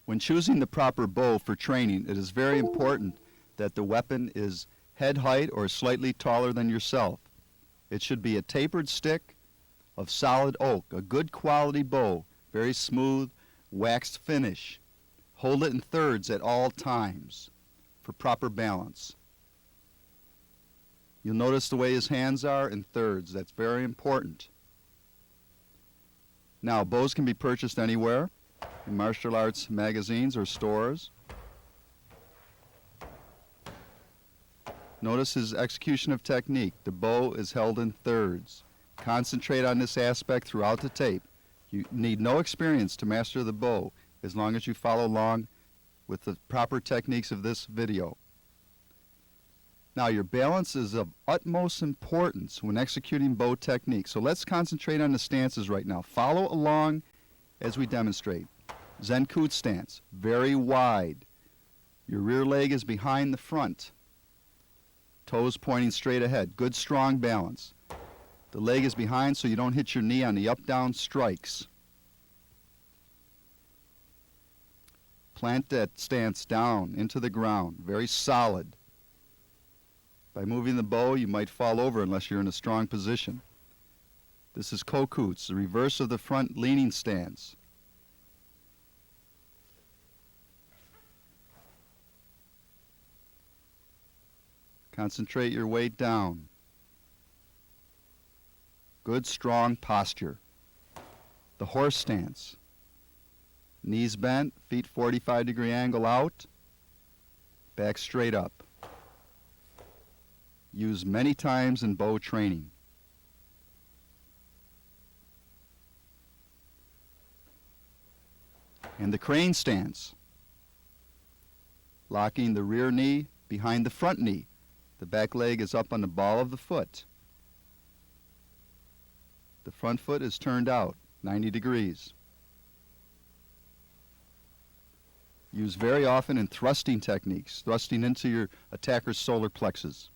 When choosing the proper bow for training, it is very important that the weapon is head height or slightly taller than yourself. It should be a tapered stick of solid oak, a good quality bow, very smooth, waxed finish. Hold it in thirds at all times for proper balance. You'll notice the way his hands are in thirds. That's very important. Now, bows can be purchased anywhere in martial arts magazines or stores. Notice his execution of technique. The bow is held in thirds. Concentrate on this aspect throughout the tape. You need no experience to master the bow as long as you follow along with the proper techniques of this video. Now, your balance is of utmost importance when executing bow technique. So let's concentrate on the stances right now. Follow along as we demonstrate. Zenku stance, very wide. Your rear leg is behind the front. Toes pointing straight ahead. Good, strong balance. The leg is behind so you don't hit your knee on the up-down strikes. Plant that stance down into the ground, very solid. By moving the bow, you might fall over unless you're in a strong position. This is Kokuts, the reverse of the front leaning stance. Concentrate your weight down. Good, strong posture. The horse stance. Knees bent, feet 45-degree angle out, back straight up. Used many times in bow training. And the crane stance. Locking the rear knee behind the front knee. The back leg is up on the ball of the foot. The front foot is turned out 90 degrees. Used very often in thrusting techniques, thrusting into your attacker's solar plexus.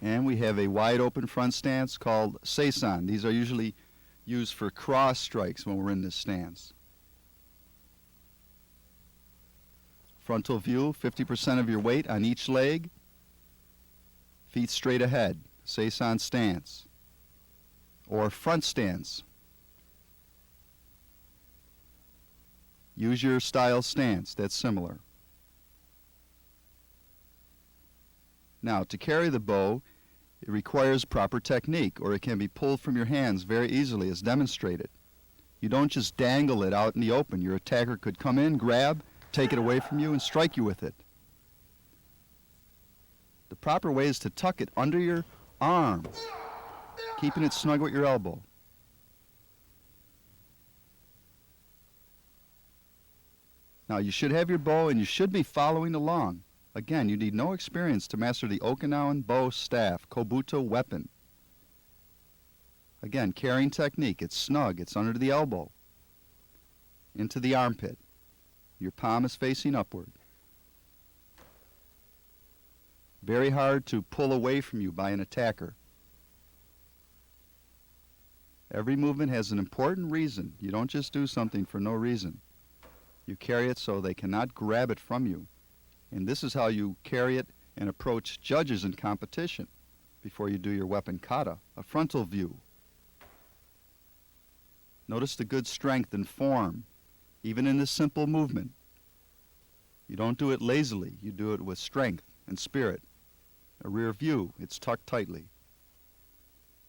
And we have a wide open front stance called seisan. These are usually used for cross strikes when we're in this stance. Frontal view, 50% of your weight on each leg. Feet straight ahead, seisan stance. Or front stance. Use your style stance, that's similar. Now, to carry the bow, it requires proper technique, or it can be pulled from your hands very easily, as demonstrated. You don't just dangle it out in the open. Your attacker could come in, grab, take it away from you, and strike you with it. The proper way is to tuck it under your arm, keeping it snug with your elbow. Now, you should have your bow, and you should be following along. Again, you need no experience to master the Okinawan bow staff, Kobudo weapon. Again, carrying technique. It's snug. It's under the elbow, into the armpit. Your palm is facing upward. Very hard to pull away from you by an attacker. Every movement has an important reason. You don't just do something for no reason. You carry it so they cannot grab it from you. And this is how you carry it and approach judges in competition before you do your weapon kata, a frontal view. Notice the good strength and form, even in this simple movement. You don't do it lazily. You do it with strength and spirit. A rear view, it's tucked tightly.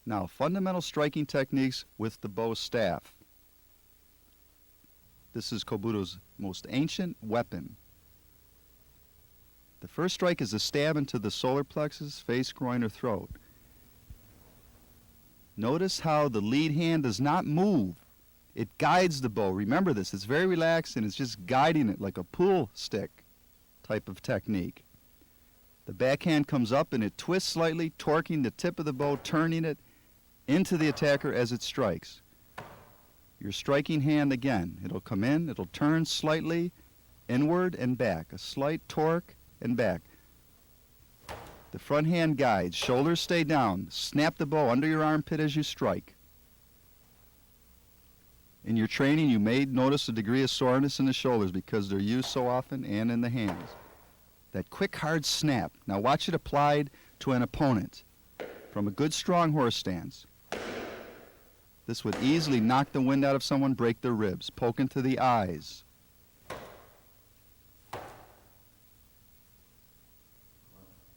Now, fundamental striking techniques with the bow staff. This is Kobudo's most ancient weapon. The first strike is a stab into the solar plexus, face, groin, or throat. Notice how the lead hand does not move. It guides the bow. Remember this. It's very relaxed and it's just guiding it like a pool stick type of technique. The backhand comes up and it twists slightly, torquing the tip of the bow, turning it into the attacker as it strikes. Your striking hand again. It'll come in, it'll turn slightly inward and back. A slight torque and back. The front hand guides. Shoulders stay down. Snap the bow under your armpit as you strike. In your training, you may notice a degree of soreness in the shoulders because they're used so often and in the hands. That quick, hard snap. Now watch it applied to an opponent from a good, strong horse stance. This would easily knock the wind out of someone, break their ribs, poke into the eyes.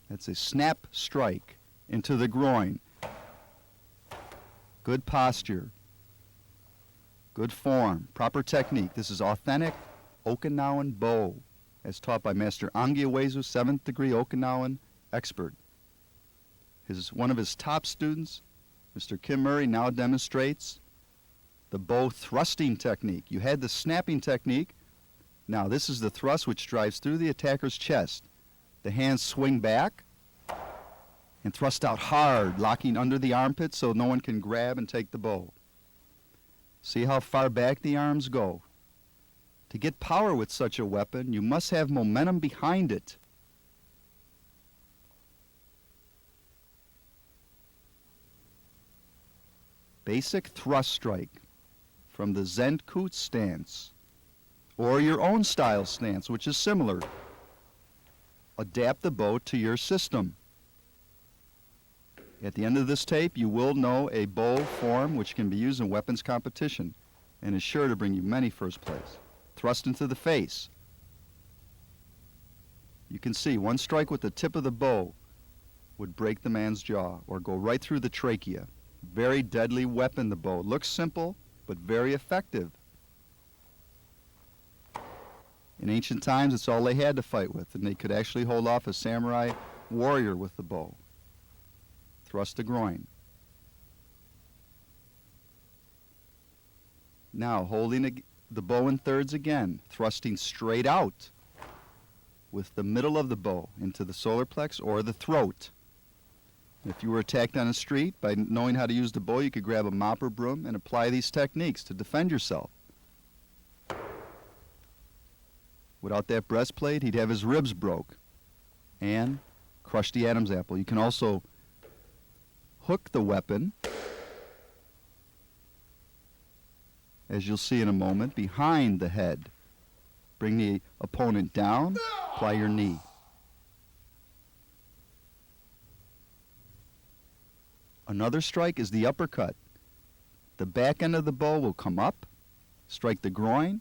That's a snap strike into the groin. Good posture. Good form. Proper technique. This is authentic Okinawan Bo, as taught by Master Angiewezu, 7th degree Okinawan expert. One of his top students, Mr. Kim Murray, now demonstrates the Bo thrusting technique. You had the snapping technique. Now this is the thrust which drives through the attacker's chest. The hands swing back and thrust out hard, locking under the armpit so no one can grab and take the bow. See how far back the arms go. To get power with such a weapon, you must have momentum behind it. Basic thrust strike from the Zenku stance, or your own style stance, which is similar. Adapt the bow to your system. At the end of this tape, you will know a bow form which can be used in weapons competition and is sure to bring you many first place. Thrust into the face. You can see one strike with the tip of the bow would break the man's jaw or go right through the trachea. Very deadly weapon, the bow. Looks simple, but very effective. In ancient times, it's all they had to fight with, and they could actually hold off a samurai warrior with the bow. Thrust the groin. Now, holding the bow in thirds again, thrusting straight out with the middle of the bow into the solar plex or the throat. If you were attacked on the street, by knowing how to use the bow, you could grab a mop or broom and apply these techniques to defend yourself. Without that breastplate, he'd have his ribs broke and crush the Adam's apple. You can also hook the weapon, as you'll see in a moment, behind the head. Bring the opponent down, apply your knee. Another strike is the uppercut. The back end of the bow will come up, strike the groin,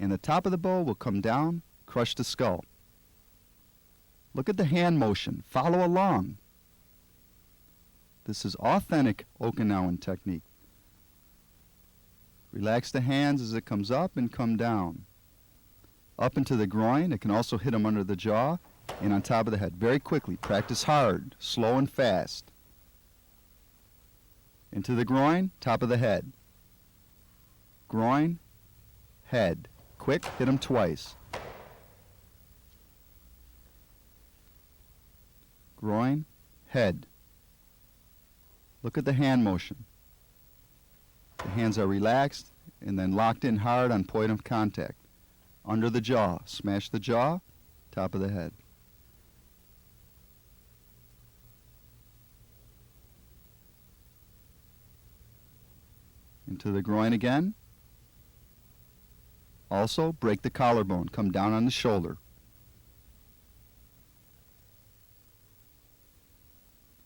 and the top of the bow will come down, crush the skull. Look at the hand motion. Follow along. This is authentic Okinawan technique. Relax the hands as it comes up and come down. Up into the groin. It can also hit them under the jaw and on top of the head. Very quickly. Practice hard, slow and fast. Into the groin, top of the head. Groin, head. Quick, hit them twice. Groin, head. Look at the hand motion. The hands are relaxed and then locked in hard on point of contact. Under the jaw, smash the jaw, top of the head. Into the groin again. Also, break the collarbone, come down on the shoulder.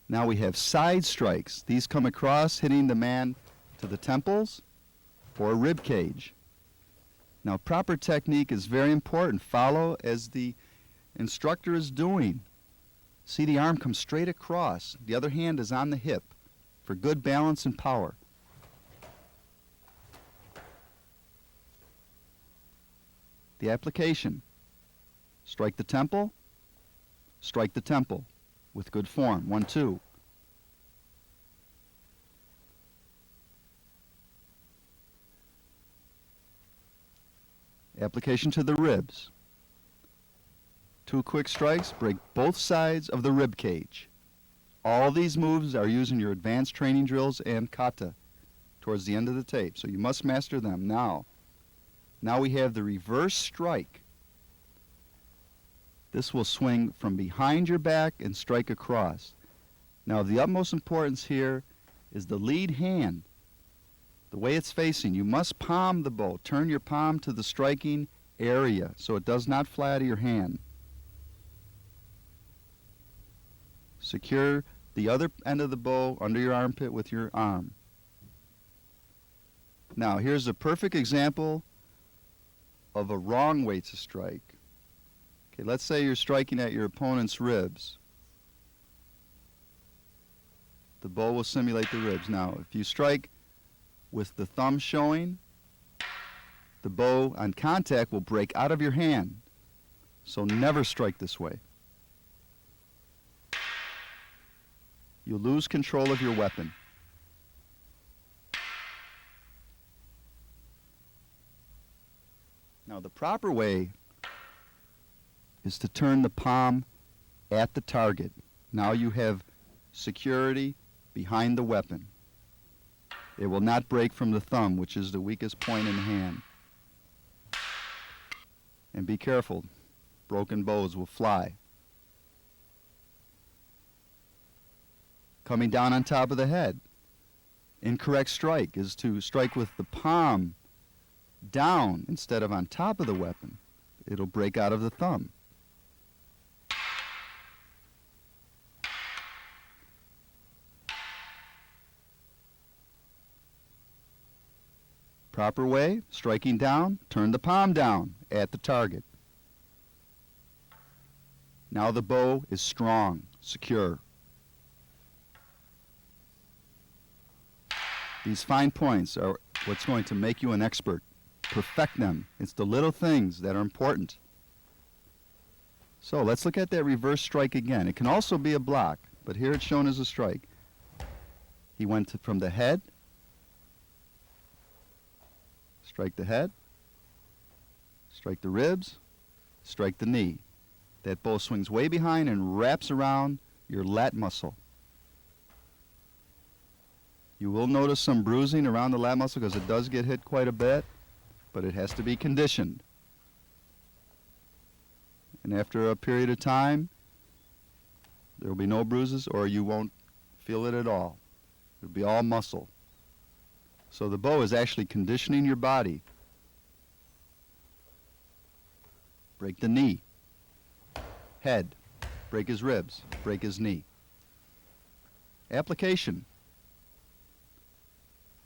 Now we have side strikes. These come across, hitting the man to the temples or rib cage. Now, proper technique is very important. Follow as the instructor is doing. See the arm come straight across. The other hand is on the hip for good balance and power. The application. Strike the temple with good form. 1, 2. Application to the ribs. 2 quick strikes, break both sides of the rib cage. All these moves are used in your advanced training drills and kata towards the end of the tape, so you must master them now. Now we have the reverse strike. This will swing from behind your back and strike across. Now, of the utmost importance here is the lead hand the way it's facing. You must palm the bow. Turn your palm to the striking area so it does not fly out of your hand. Secure the other end of the bow under your armpit with your arm. Now, here's a perfect example of a wrong way to strike. Okay, let's say you're striking at your opponent's ribs. The bow will simulate the ribs. Now, if you strike with the thumb showing, the bow on contact will break out of your hand. So never strike this way. You'll lose control of your weapon. Now, the proper way is to turn the palm at the target. Now you have security behind the weapon. It will not break from the thumb, which is the weakest point in the hand. And be careful, broken bows will fly. Coming down on top of the head. Incorrect strike is to strike with the palm down instead of on top of the weapon. It'll break out of the thumb. Proper way, striking down, turn the palm down at the target. Now the bow is strong, secure. These fine points are what's going to make you an expert. Perfect them. It's the little things that are important. So let's look at that reverse strike again. It can also be a block, but here it's shown as a strike. He went from the head, strike the head, strike the ribs, strike the knee. That bow swings way behind and wraps around your lat muscle. You will notice some bruising around the lat muscle because it does get hit quite a bit, but it has to be conditioned. And after a period of time, there will be no bruises or you won't feel it at all. It will be all muscle. So the bow is actually conditioning your body. Break the knee. Head. Break his ribs. Break his knee. Application.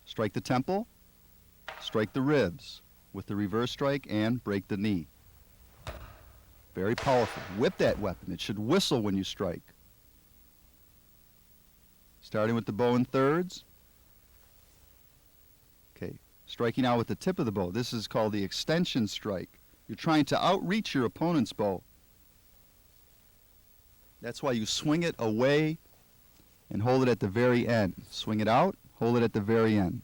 Strike the temple. Strike the ribs with the reverse strike and break the knee. Very powerful. Whip that weapon. It should whistle when you strike. Starting with the bow in thirds. Okay, striking out with the tip of the bow. This is called the extension strike. You're trying to outreach your opponent's bow. That's why you swing it away and hold it at the very end. Swing it out, hold it at the very end.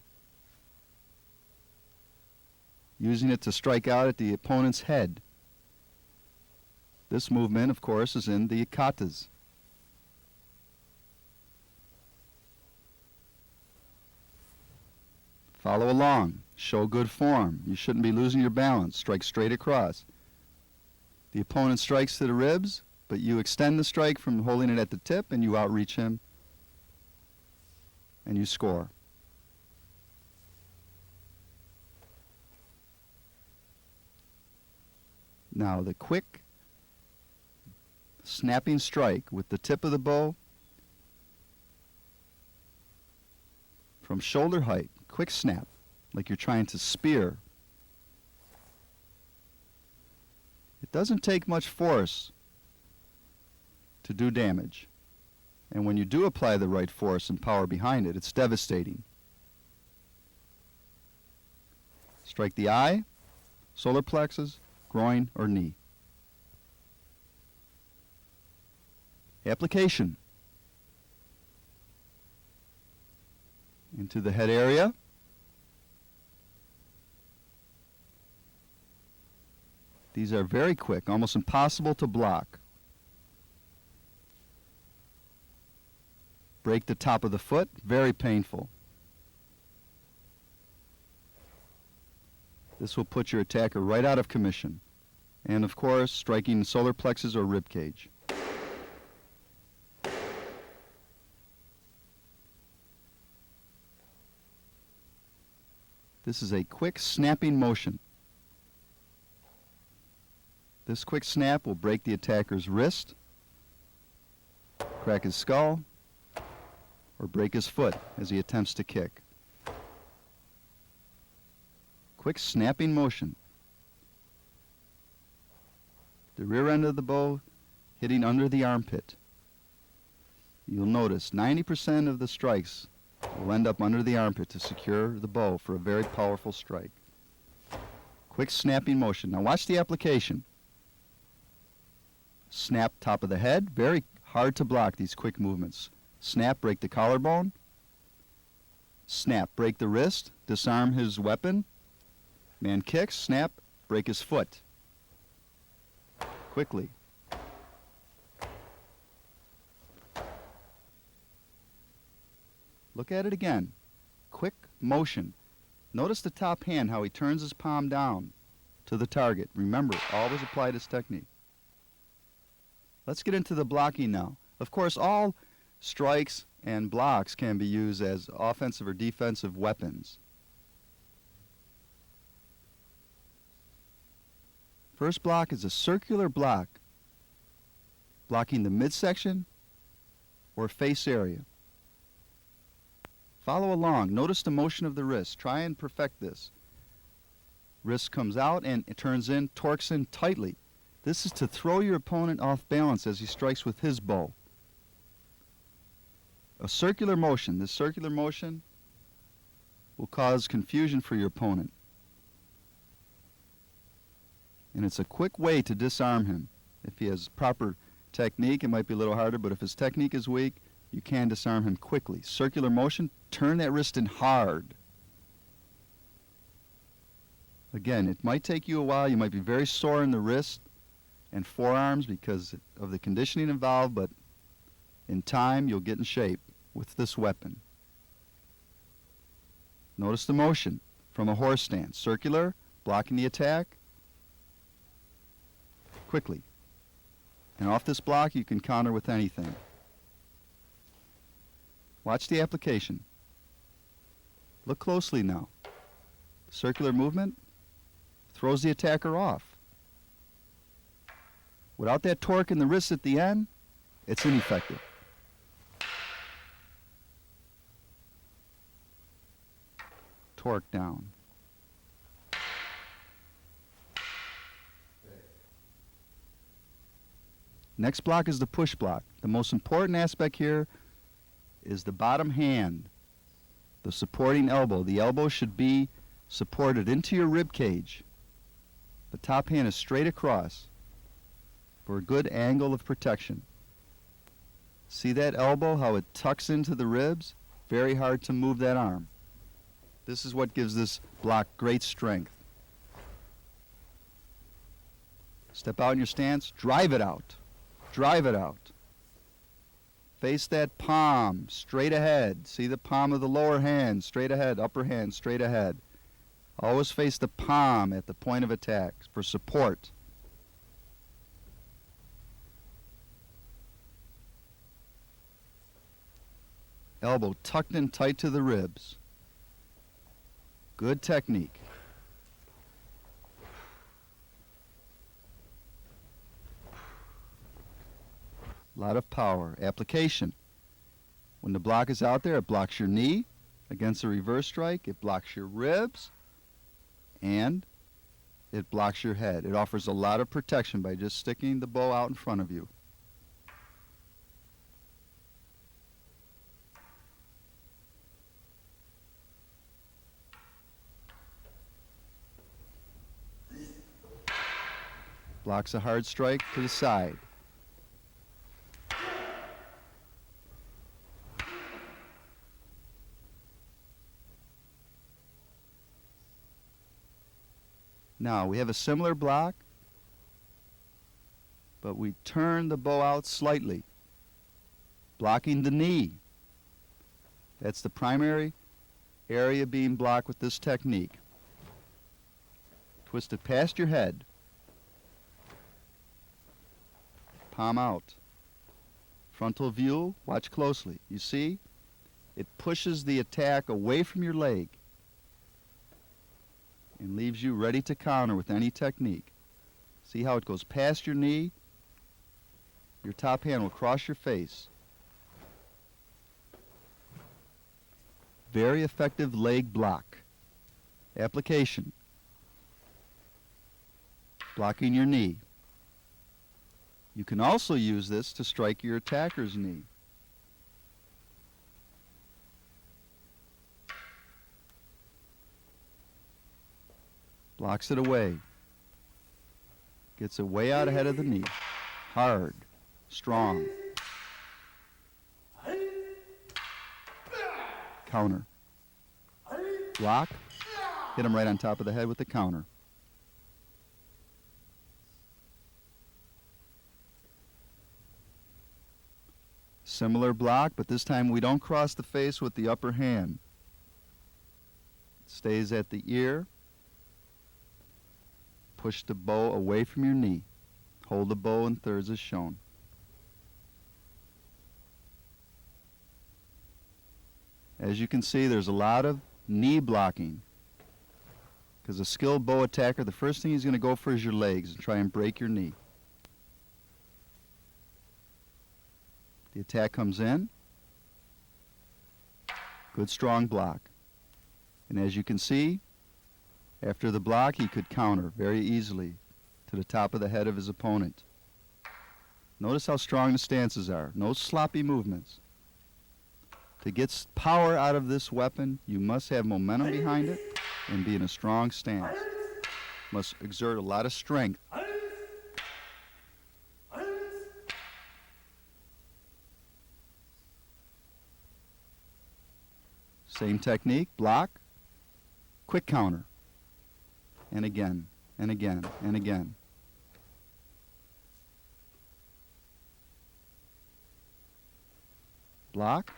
Using it to strike out at the opponent's head. This movement, of course, is in the katas. Follow along. Show good form. You shouldn't be losing your balance. Strike straight across. The opponent strikes to the ribs, but you extend the strike from holding it at the tip and you outreach him and you score. Now the quick snapping strike with the tip of the bow from shoulder height. Quick snap, like you're trying to spear. It doesn't take much force to do damage. And when you do apply the right force and power behind it, it's devastating. Strike the eye, solar plexus, groin, or knee. Application. Into the head area. These are very quick, almost impossible to block. Break the top of the foot, very painful. This will put your attacker right out of commission. And of course, striking the solar plexus or rib cage. This is a quick snapping motion. This quick snap will break the attacker's wrist, crack his skull, or break his foot as he attempts to kick. Quick snapping motion. The rear end of the bow hitting under the armpit. You'll notice 90% of the strikes will end up under the armpit to secure the bow for a very powerful strike. Quick snapping motion. Now watch the application. Snap top of the head. Very hard to block these quick movements. Snap, break the collarbone. Snap, break the wrist. Disarm his weapon. Man kicks, snap, break his foot. Quickly. Look at it again. Quick motion. Notice the top hand, how he turns his palm down to the target. Remember, always apply this technique. Let's get into the blocking now. Of course, all strikes and blocks can be used as offensive or defensive weapons. First block is a circular block, blocking the midsection or face area. Follow along. Notice the motion of the wrist. Try and perfect this. Wrist comes out and it turns in, torques in tightly. This is to throw your opponent off balance as he strikes with his bow. A circular motion. This circular motion will cause confusion for your opponent. And it's a quick way to disarm him. If he has proper technique, it might be a little harder, but if his technique is weak, you can disarm him quickly. Circular motion, turn that wrist in hard. Again, it might take you a while. You might be very sore in the wrist and forearms because of the conditioning involved, but in time, you'll get in shape with this weapon. Notice the motion from a horse stance. Circular, blocking the attack. Quickly. And off this block, you can counter with anything. Watch the application. Look closely now. Circular movement throws the attacker off. Without that torque in the wrist at the end, it's ineffective. Torque down. Next block is the push block. The most important aspect here is the bottom hand, the supporting elbow. The elbow should be supported into your rib cage. The top hand is straight across for a good angle of protection. See that elbow, how it tucks into the ribs? Very hard to move that arm. This is what gives this block great strength. Step out in your stance, drive it out. Drive it out. Face that palm straight ahead. See the palm of the lower hand straight ahead, upper hand straight ahead. Always face the palm at the point of attack for support. Elbow tucked in tight to the ribs. Good technique. A lot of power. Application. When the block is out there, it blocks your knee against a reverse strike. It blocks your ribs. And it blocks your head. It offers a lot of protection by just sticking the bow out in front of you. Blocks a hard strike to the side. Now, we have a similar block, but we turn the bow out slightly, blocking the knee. That's the primary area being blocked with this technique. Twist it past your head. Palm out. Frontal view, watch closely. You see? It pushes the attack away from your leg. and leaves you ready to counter with any technique. See how it goes past your knee? Your top hand will cross your face. Very effective leg block. Application. Blocking your knee. You can also use this to strike your attacker's knee. Blocks it away. Gets it way out ahead of the knee. Hard. Strong. Counter. Block. Hit him right on top of the head with the counter. Similar block, but this time we don't cross the face with the upper hand. It stays at the ear. Push the bow away from your knee. Hold the bow in thirds as shown. As you can see, there's a lot of knee blocking. Because a skilled bow attacker, the first thing he's going to go for is your legs and try and break your knee. The attack comes in. Good strong block. And as you can see, after the block, he could counter very easily to the top of the head of his opponent. Notice how strong the stances are. No sloppy movements. To get power out of this weapon, you must have momentum behind it and be in a strong stance. Must exert a lot of strength. Same technique, block, quick counter. And again, and again, and again. Block.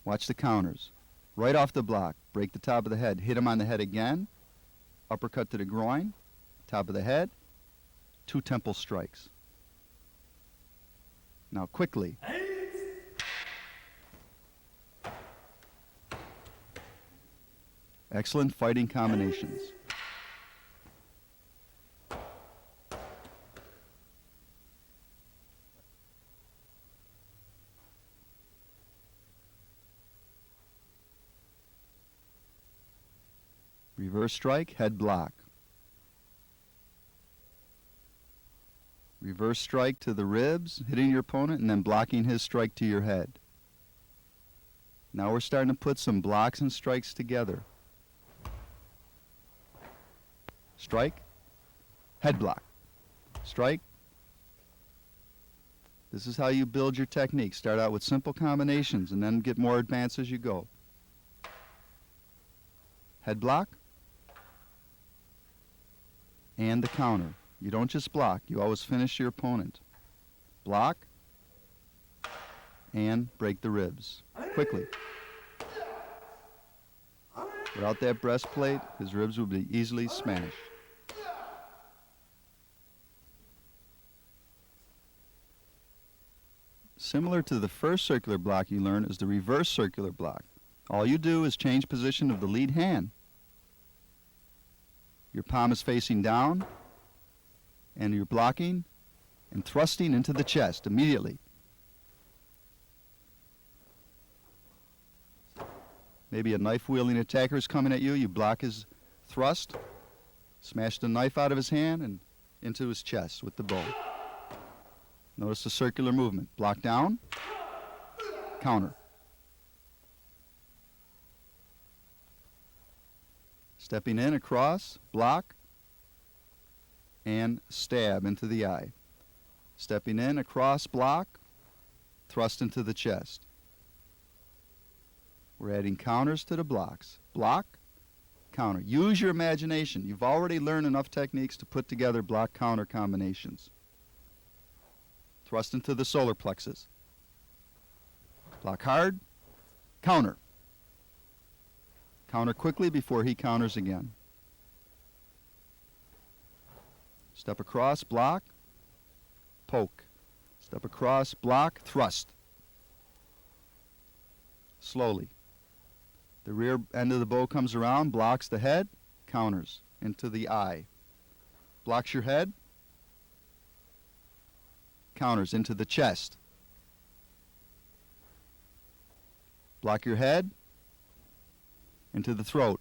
Watch the counters. Right off the block. Break the top of the head. Hit him on the head again. Uppercut to the groin. Top of the head. 2 temple strikes. Now quickly. Excellent fighting combinations. Reverse strike, head block. Reverse strike to the ribs, hitting your opponent, and then blocking his strike to your head. Now we're starting to put some blocks and strikes together. Strike, head block. Strike. This is how you build your technique. Start out with simple combinations and then get more advanced as you go. Head block. And the counter. You don't just block, you always finish your opponent. Block and break the ribs quickly. Without that breastplate, his ribs would be easily smashed. Similar to the first circular block you learned is the reverse circular block. All you do is change position of the lead hand. Your palm is facing down, and you're blocking and thrusting into the chest immediately. Maybe a knife-wielding attacker is coming at you. You block his thrust, smash the knife out of his hand and into his chest with the bow. Notice the circular movement. Block down, counter. Stepping in, across, block, and stab into the eye. Stepping in, across, block, thrust into the chest. We're adding counters to the blocks. Block, counter. Use your imagination. You've already learned enough techniques to put together block-counter combinations. Thrust into the solar plexus. Block hard, counter. Counter quickly before he counters again. Step across, block, poke. Step across, block, thrust. Slowly. The rear end of the bow comes around, blocks the head, counters into the eye. Blocks your head, counters into the chest. Block your head, into the throat.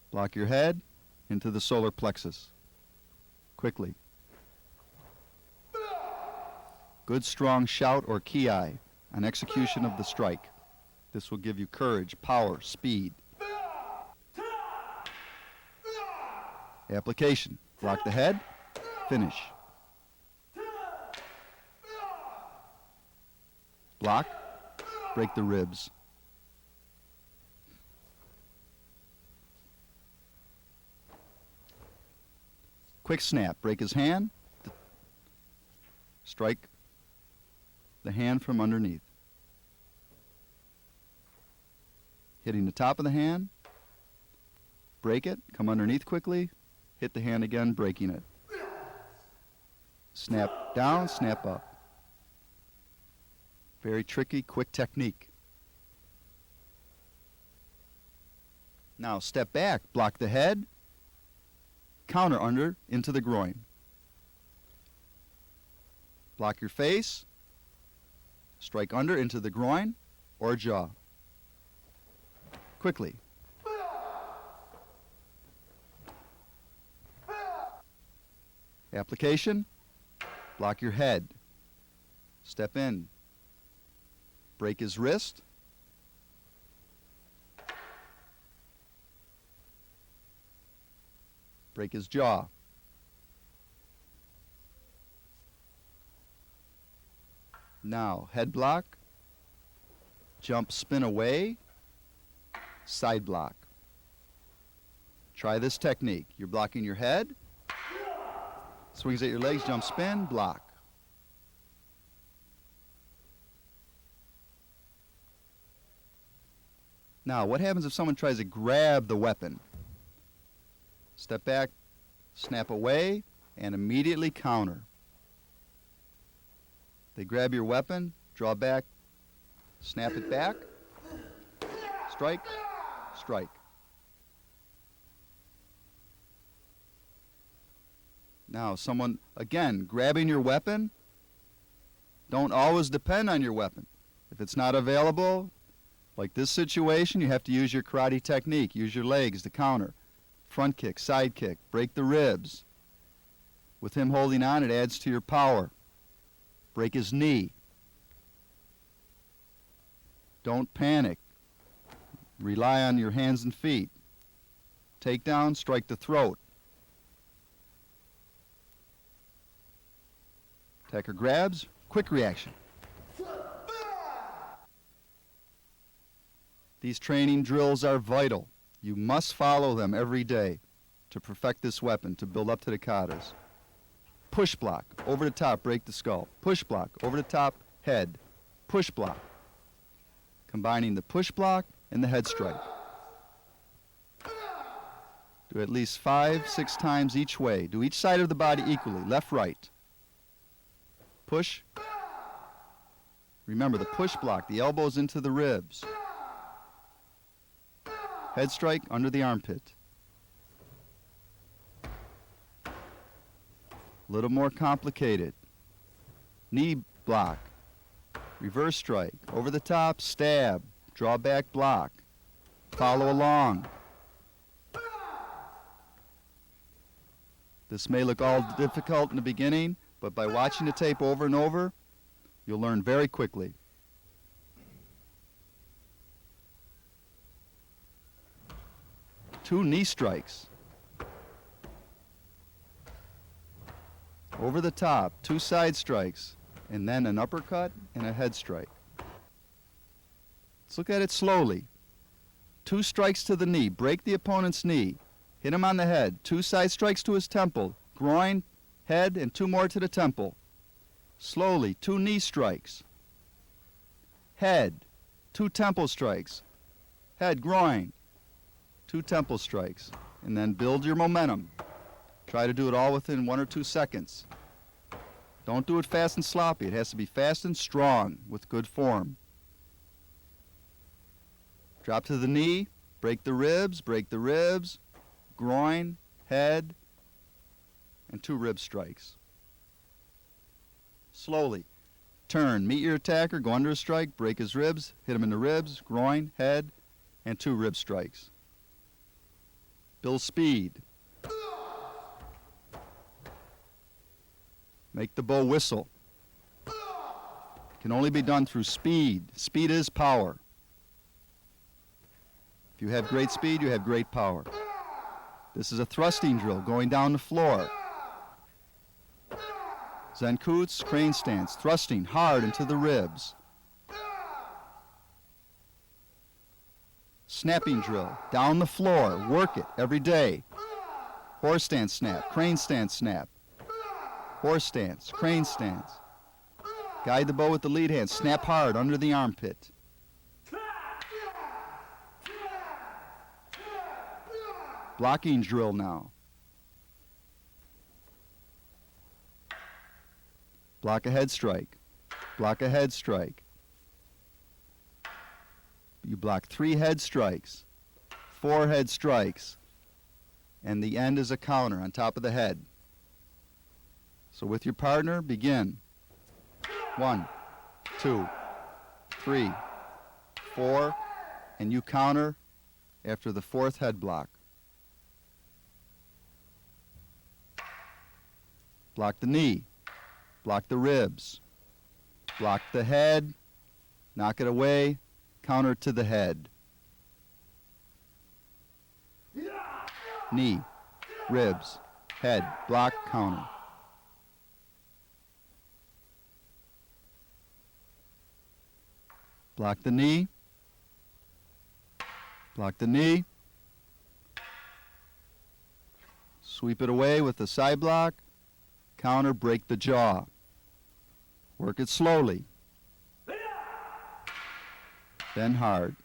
Block your head, into the solar plexus. Quickly. Good strong shout or ki on execution of the strike. This will give you courage, power, speed. Application. Block the head, finish. Block, break the ribs. Quick snap, break his hand, strike the hand from underneath. Hitting the top of the hand, break it, come underneath quickly, hit the hand again, breaking it. Snap down, snap up. Very tricky, quick technique. Now step back, block the head, counter under into the groin. Block your face, strike under into the groin or jaw. Quickly. Application, block your head, step in, break his wrist, break his jaw. Now, head block, jump, spin away, side block. Try this technique. You're blocking your head, swings at your legs, jump, spin, block. Now, what happens if someone tries to grab the weapon? Step back, snap away, and immediately counter. They grab your weapon, draw back, snap it back, strike, strike. Now, someone, again, grabbing your weapon, don't always depend on your weapon. If it's not available, like this situation, you have to use your karate technique. Use your legs to counter. Front kick, side kick, break the ribs. With him holding on, it adds to your power. Break his knee. Don't panic. Rely on your hands and feet. Take down, strike the throat. Attacker grabs, quick reaction. These training drills are vital. You must follow them every day to perfect this weapon, to build up to the katas. Push block, over the top, break the skull. Push block, over the top, head. Push block. Combining the push block and the head strike. Do at least 5-6 times each way. Do each side of the body equally, left, right. Push. Remember the push block, the elbows into the ribs. Head strike under the armpit. A little more complicated. Knee block. Reverse strike. Over the top, stab. Draw back, block. Follow along. This may look all difficult in the beginning, but by watching the tape over and over, you'll learn very quickly. Two knee strikes. Over the top, two side strikes, and then an uppercut and a head strike. Let's look at it slowly. Two strikes to the knee. Break the opponent's knee. Hit him on the head. Two side strikes to his temple. Groin, head, and two more to the temple. Slowly, two knee strikes. Head, two temple strikes. Head, groin, two temple strikes. And then build your momentum. Try to do it all within 1 or 2 seconds. Don't do it fast and sloppy. It has to be fast and strong with good form. Drop to the knee, break the ribs, groin, head, and 2 rib strikes. Slowly. Turn, meet your attacker, go under a strike, break his ribs, hit him in the ribs, groin, head, and 2 rib strikes. Build speed. Make the bow whistle. Can only be done through speed. Speed is power. If you have great speed, you have great power. This is a thrusting drill, going down the floor. Zenkutsu, crane stance, thrusting hard into the ribs. Snapping drill, down the floor, work it every day. Horse stance snap, crane stance snap. Horse stance, crane stance. Guide the bow with the lead hand, snap hard under the armpit. Blocking drill now. Block a head strike. Block a head strike. You block 3 head strikes, 4 head strikes, and the end is a counter on top of the head. So with your partner, begin. 1, 2, 3, 4, and you counter after the 4th head block. Block the knee, block the ribs, block the head, knock it away, counter to the head. Knee, ribs, head, block, counter. Block the knee, block the knee, sweep it away with the side block, counter, break the jaw. Work it slowly. Then hard.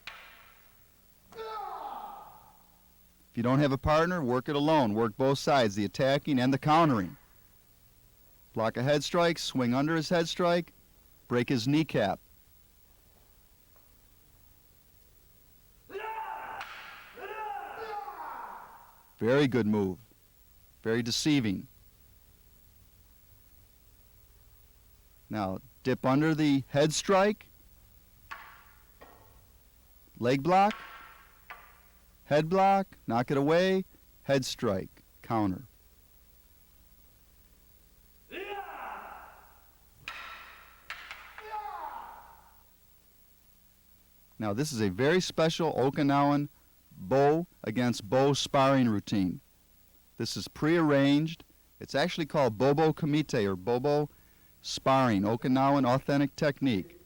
If you don't have a partner, work it alone. Work both sides, the attacking and the countering. Block a head strike, swing under his head strike, break his kneecap. Very good move. Very deceiving. Now, dip under the head strike, leg block, head block, knock it away, head strike, counter. Now, this is a very special Okinawan Bo against Bo sparring routine. This is prearranged. It's actually called Bobo Kamite or Bobo Sparring, Okinawan authentic technique.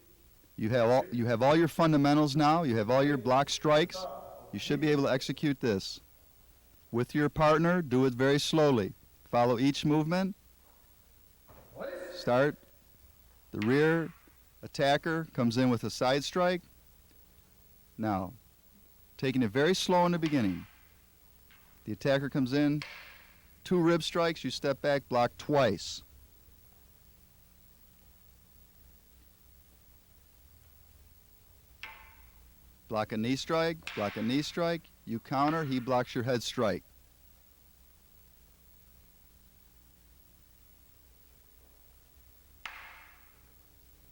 You have all your fundamentals now. You have all your block strikes. You should be able to execute this. With your partner, do it very slowly. Follow each movement. Start. The rear attacker comes in with a side strike. Now, taking it very slow in the beginning. The attacker comes in, 2 rib strikes, you step back, block twice. Block a knee strike, you counter, he blocks your head strike.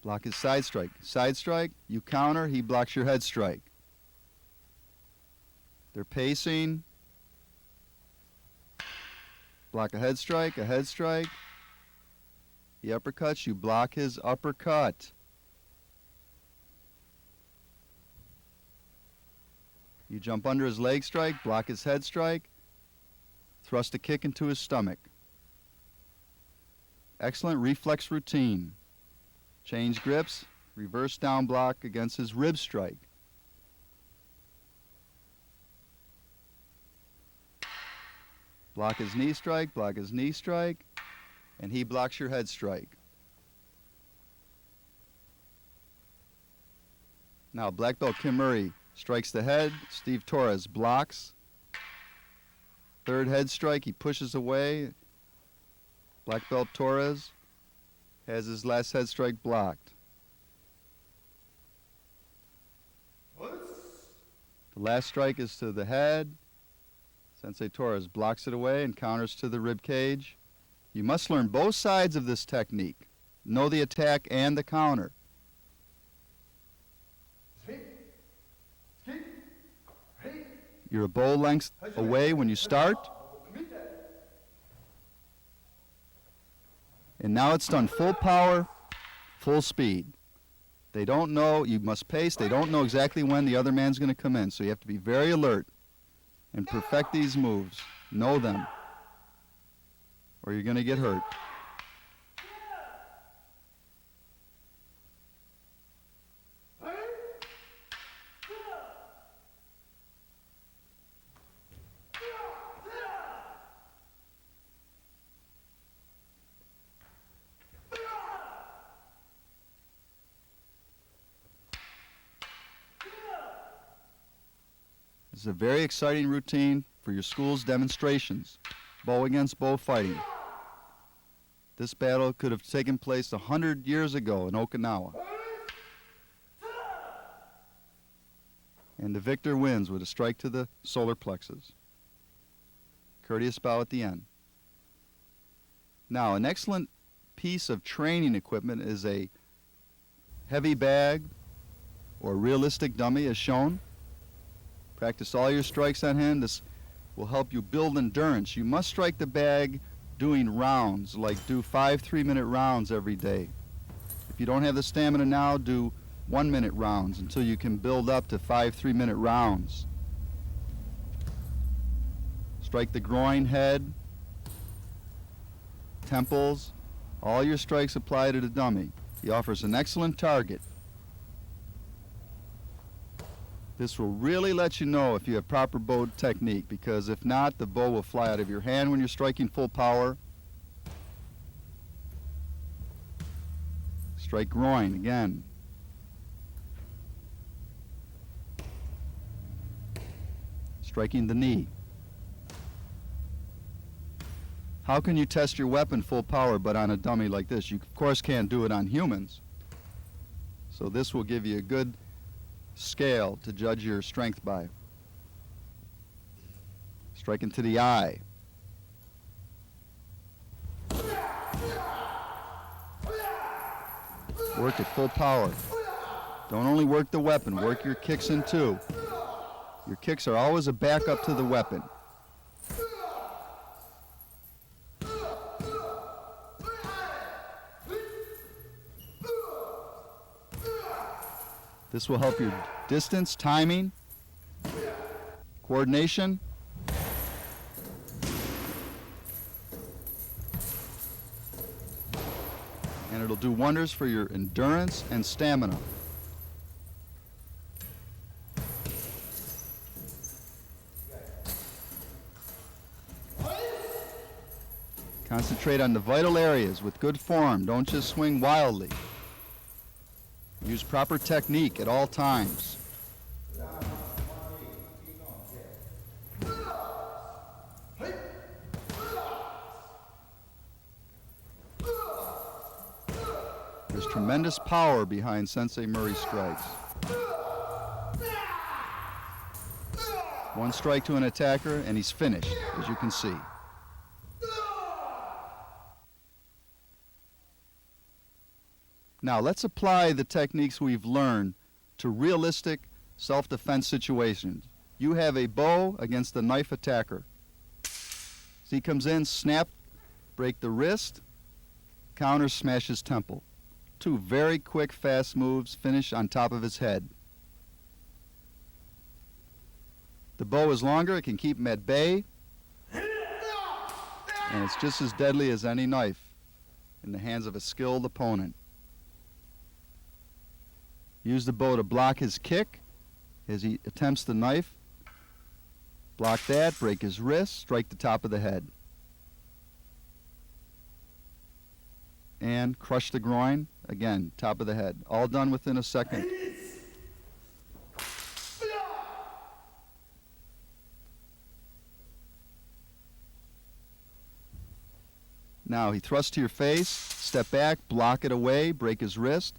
Block his side strike, you counter, he blocks your head strike. They're pacing. Block a head strike. He uppercuts, you block his uppercut. You jump under his leg strike, block his head strike, thrust a kick into his stomach. Excellent reflex routine. Change grips, reverse down block against his rib strike. Block his knee strike, and he blocks your head strike. Now, black belt Kim Murray strikes the head. Steve Torres blocks. 3rd head strike, he pushes away. Black belt Torres has his last head strike blocked. last strike is to the head. Sensei Torres blocks it away and counters to the rib cage. You must learn both sides of this technique. Know the attack and the counter. You're a bow length away when you start. And now it's done full power, full speed. They don't know, you must pace, they don't know exactly when the other man's going to come in. So you have to be very alert and perfect these moves. Know them, or you're going to get hurt. It's a very exciting routine for your school's demonstrations, bow against bow fighting. This battle could have taken place 100 years ago in Okinawa. And the victor wins with a strike to the solar plexus. Courteous bow at the end. Now, an excellent piece of training equipment is a heavy bag or realistic dummy as shown. Practice all your strikes on hand. This will help you build endurance. You must strike the bag doing rounds, like do 5 3-minute rounds every day. If you don't have the stamina now, do 1-minute rounds until you can build up to 5 3-minute rounds. Strike the groin, head, temples. All your strikes apply to the dummy. He offers an excellent target. This will really let you know if you have proper bow technique, because if not, the bow will fly out of your hand when you're striking full power. Strike groin again. Striking the knee. How can you test your weapon full power but on a dummy like this? You, of course, can't do it on humans. So this will give you a good scale to judge your strength by. Striking to the eye. Work at full power. Don't only work the weapon, work your kicks in too. Your kicks are always a backup to the weapon. This will help your distance, timing, coordination. And it'll do wonders for your endurance and stamina. Concentrate on the vital areas with good form. Don't just swing wildly. Use proper technique at all times. There's tremendous power behind Sensei Murray's strikes. One strike to an attacker and he's finished, as you can see. Now let's apply the techniques we've learned to realistic self-defense situations. You have a bow against a knife attacker. As he comes in, snap, break the wrist, counter, smash his temple. Two very quick, fast moves, finish on top of his head. The bow is longer, it can keep him at bay, and it's just as deadly as any knife in the hands of a skilled opponent. Use the bow to block his kick as he attempts the knife. Block that, break his wrist, strike the top of the head. And crush the groin, again, top of the head. All done within a second. Now he thrusts to your face, step back, block it away, break his wrist.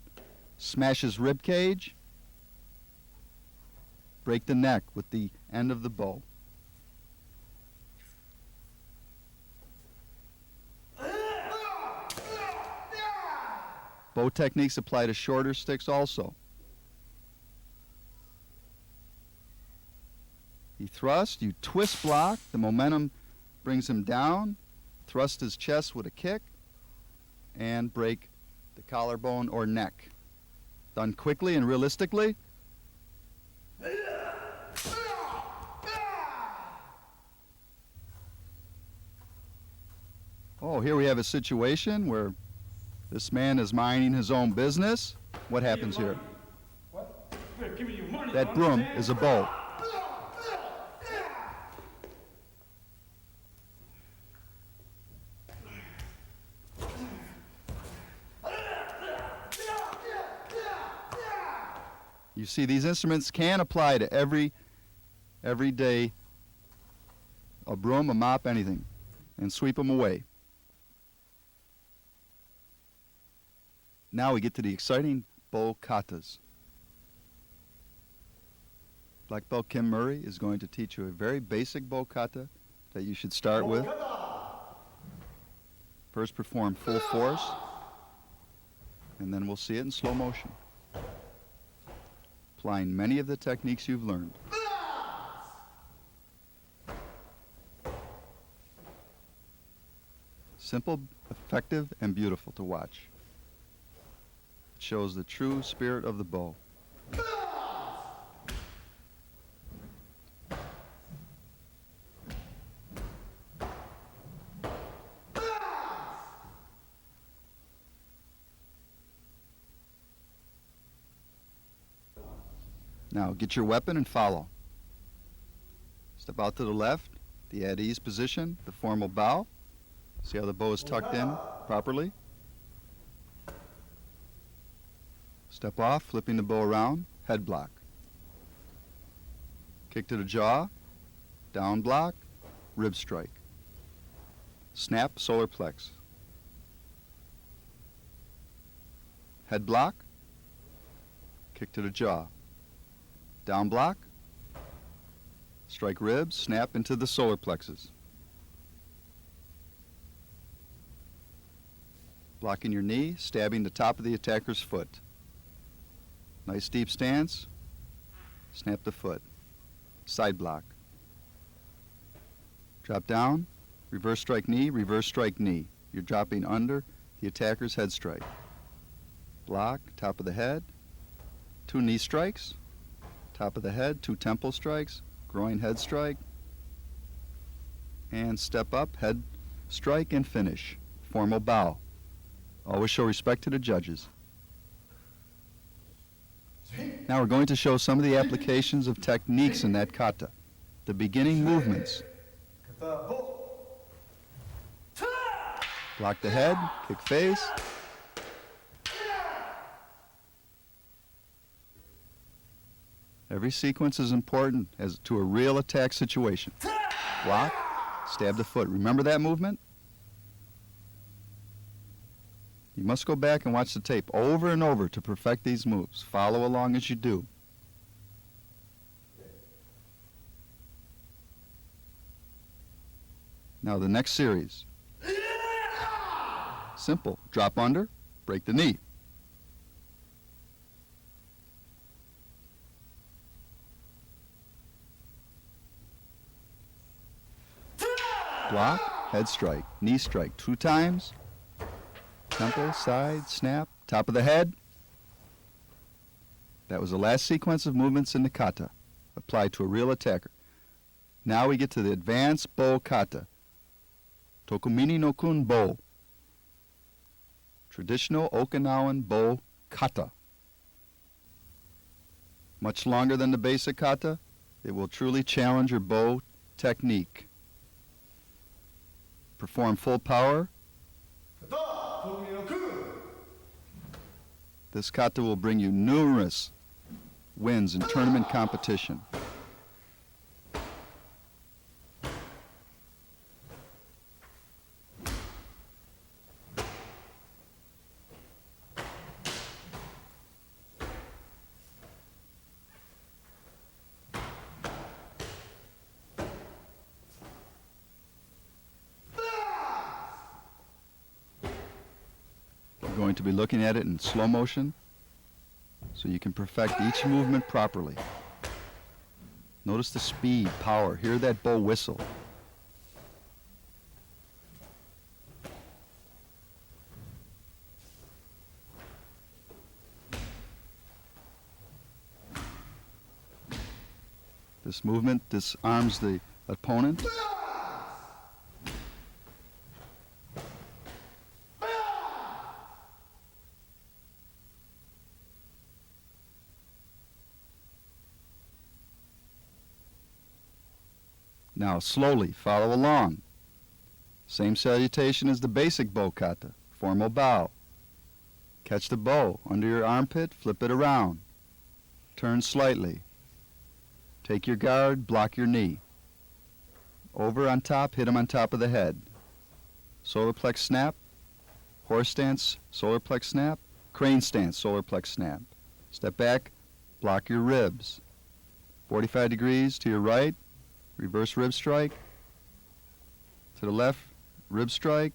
Smash his rib cage. Break the neck with the end of the bow. Bow techniques apply to shorter sticks also. He thrusts, you twist block, the momentum brings him down, thrust his chest with a kick, and break the collarbone or neck. Done quickly and realistically. Oh, here we have a situation where this man is minding his own business. What happens here? That broom is a bow. You see, these instruments can apply to every day, a broom, a mop, anything, and sweep them away. Now we get to the exciting Bo Katas. Black belt Kim Murray is going to teach you a very basic Bo Kata that you should start with. First perform full force, and then we'll see it in slow motion. Applying many of the techniques you've learned. Simple, effective, and beautiful to watch. It shows the true spirit of the bow. Now get your weapon and follow. Step out to the left, the at ease position, the formal bow. See how the bow is tucked in properly? Step off, flipping the bow around, head block. Kick to the jaw, down block, rib strike. Snap, solar plex. Head block, kick to the jaw. Down block, strike ribs, snap into the solar plexus. Blocking your knee, stabbing the top of the attacker's foot. Nice deep stance, snap the foot. Side block. Drop down, reverse strike knee, reverse strike knee. You're dropping under the attacker's head strike. Block, top of the head, 2 knee strikes. Top of the head, 2 temple strikes, groin head strike, and step up, head strike, and finish. Formal bow. Always show respect to the judges. Now we're going to show some of the applications of techniques in that kata. The beginning movements. Block the head, kick face. Every sequence is important as to a real attack situation. Block, stab the foot. Remember that movement? You must go back and watch the tape over and over to perfect these moves. Follow along as you do. Now the next series. Simple. Drop under, break the knee. Block, head strike, knee strike 2 times, temple, side, snap, top of the head. That was the last sequence of movements in the kata, applied to a real attacker. Now we get to the advanced Bo Kata, Tokumini no kun Bo, traditional Okinawan Bo Kata. Much longer than the basic kata, it will truly challenge your bow technique. Perform full power. This kata will bring you numerous wins in tournament competition. You're going to be looking at it in slow motion so you can perfect each movement properly. Notice the speed, power. Hear that bow whistle. This movement disarms the opponent. Now slowly follow along. Same salutation as the basic Bo Kata, formal bow. Catch the bow under your armpit, flip it around. Turn slightly. Take your guard, block your knee. Over on top, hit him on top of the head. Solar plex snap, horse stance, solar plex snap, crane stance, solar plex snap. Step back, block your ribs. 45 degrees to your right, reverse rib strike. To the left, rib strike,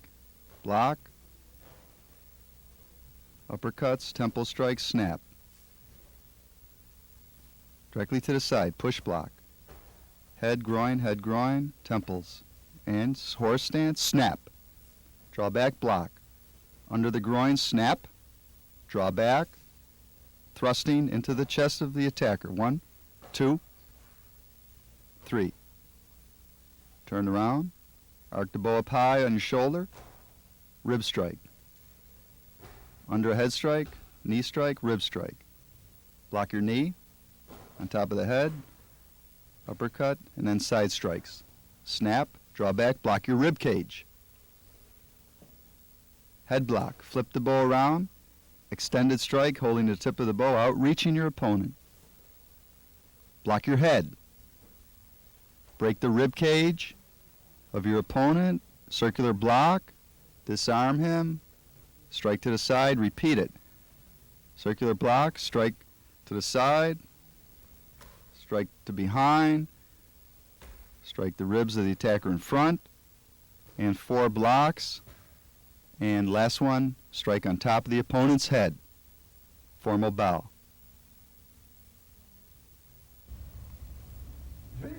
block. Uppercuts, temple strike, snap. Directly to the side, push block. Head, groin, temples. And horse stance, snap. Draw back, block. Under the groin, snap. Draw back. Thrusting into the chest of the attacker. 1, 2, 3. Turn around. Arc the bow up high on your shoulder. Rib strike. Under a head strike, knee strike, rib strike. Block your knee. On top of the head, uppercut, and then side strikes. Snap, draw back, block your rib cage. Head block, flip the bow around, extended strike, holding the tip of the bow out, reaching your opponent. Block your head. Break the rib cage of your opponent, circular block, disarm him, strike to the side, repeat it. Circular block, strike to the side, strike to behind, strike the ribs of the attacker in front, and 4 blocks. And last one, strike on top of the opponent's head. Formal bow.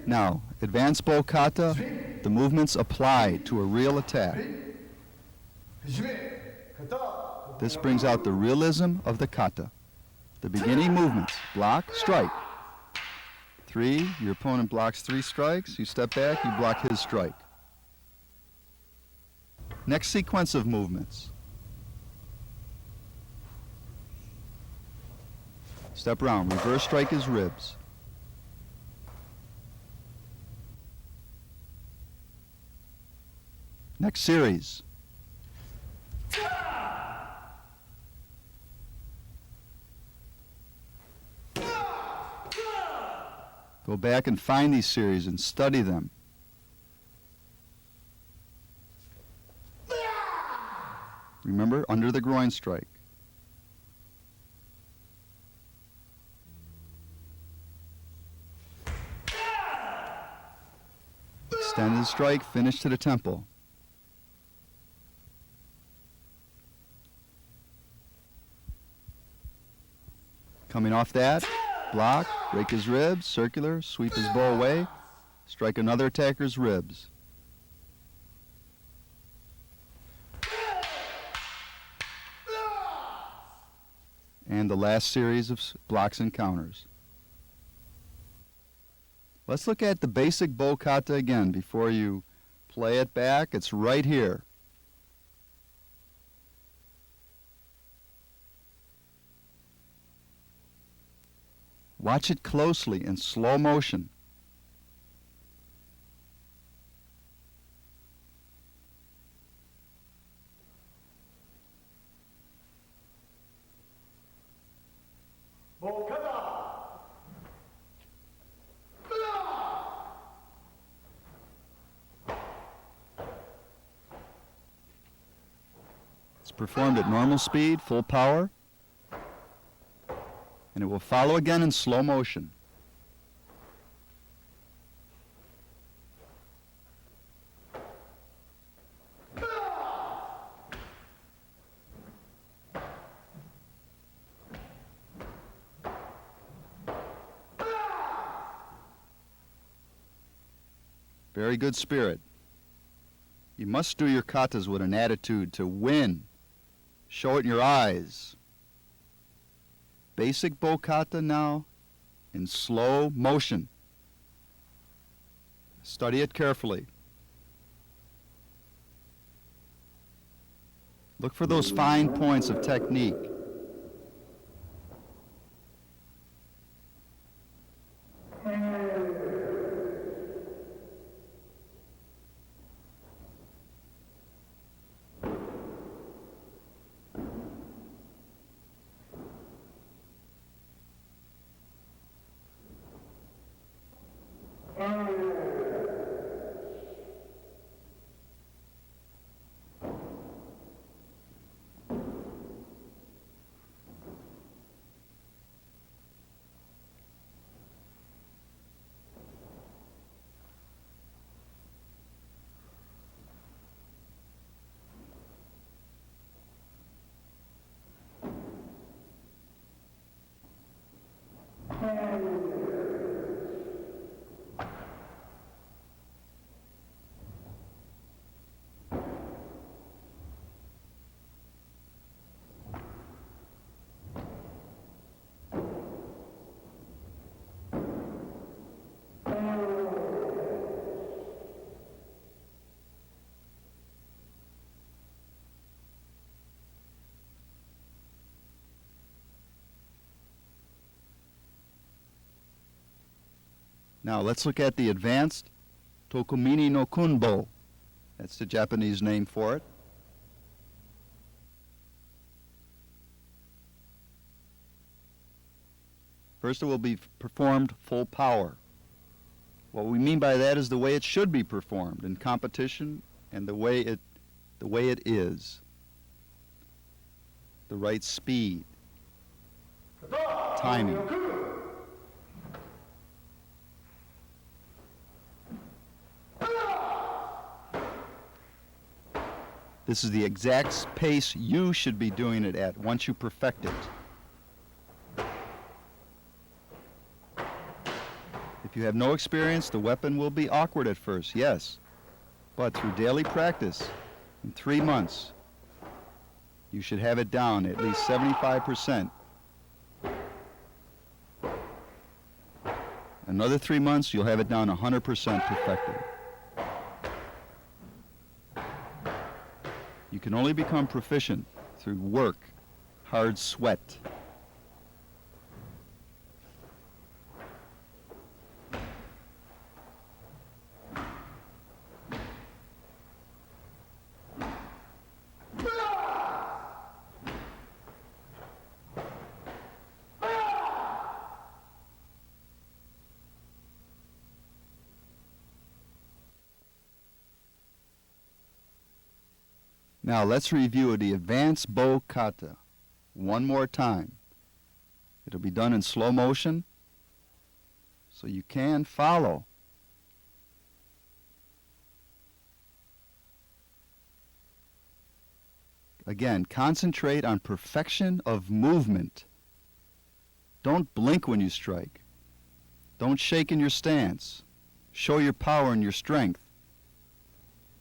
Now, advanced Bo Kata, the movements apply to a real attack. This brings out the realism of the kata. The beginning movements, block, strike. 3, your opponent blocks 3 strikes, you step back, you block his strike. Next sequence of movements. Step around, reverse strike his ribs. Next series. Go back and find these series and study them. Remember, under the groin strike. Extended strike, finish to the temple. Coming off that, block, break his ribs, circular, sweep his bow away, strike another attacker's ribs. And the last series of blocks and counters. Let's look at the basic Bo Kata again before you play it back. It's right here. Watch it closely in slow motion. Bo Kata. It's performed at normal speed, full power, and it will follow again in slow motion. Very good spirit. You must do your katas with an attitude to win. Show it in your eyes. Basic Bokata now in slow motion. Study it carefully. Look for those fine points of technique. Now let's look at the advanced Tokumini no Kunbo. That's the Japanese name for it. First, it will be performed full power. What we mean by that is the way it should be performed in competition and the way it is. The right speed, timing. This is the exact pace you should be doing it at once you perfect it. If you have no experience, the weapon will be awkward at first, yes. But through daily practice, in 3 months, you should have it down at least 75%. Another 3 months, you'll have it down 100% perfected. You can only become proficient through work, hard sweat. Now let's review the advanced Bo Kata one more time. It'll be done in slow motion so you can follow. Again, concentrate on perfection of movement. Don't blink when you strike. Don't shake in your stance. Show your power and your strength.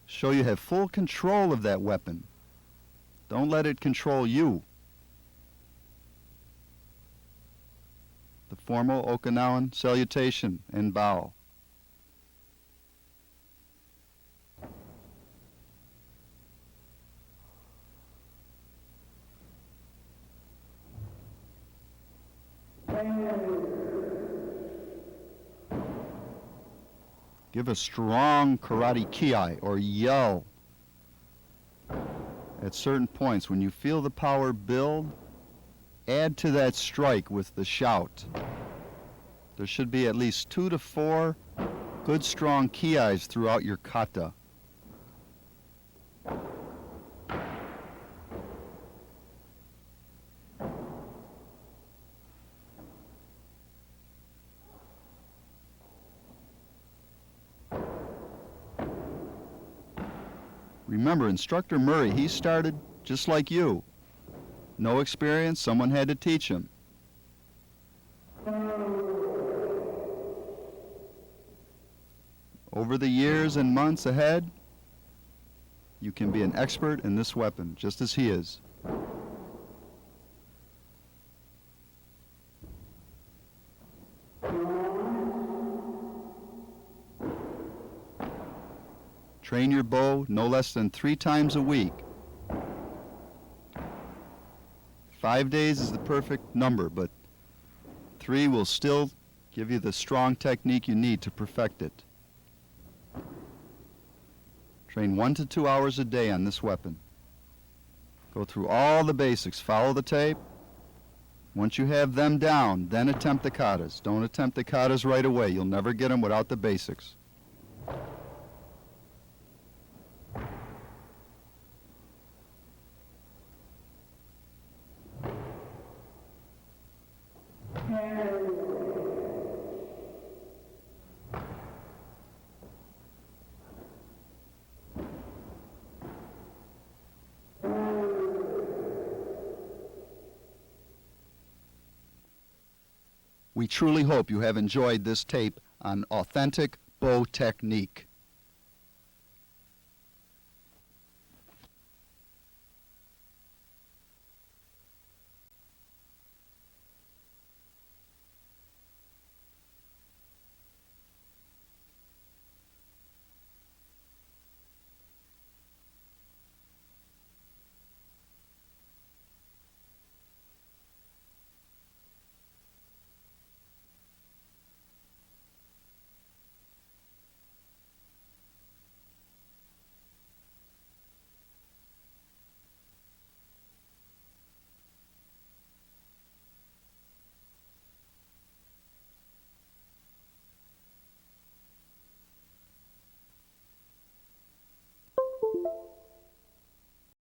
Show you have full control of that weapon. Don't let it control you. The formal Okinawan salutation and bow. Give a strong karate ki or yell at certain points. When you feel the power build, add to that strike with the shout. There should be at least 2 to 4 good strong ki-is throughout your kata. Remember, Instructor Murray, he started just like you. No experience, someone had to teach him. Over the years and months ahead, you can be an expert in this weapon, just as he is. Train your bow no less than 3 times a week. 5 days is the perfect number, but 3 will still give you the strong technique you need to perfect it. Train 1 to 2 hours a day on this weapon. Go through all the basics. Follow the tape. Once you have them down, then attempt the katas. Don't attempt the katas right away. You'll never get them without the basics. We truly hope you have enjoyed this tape on authentic bow technique.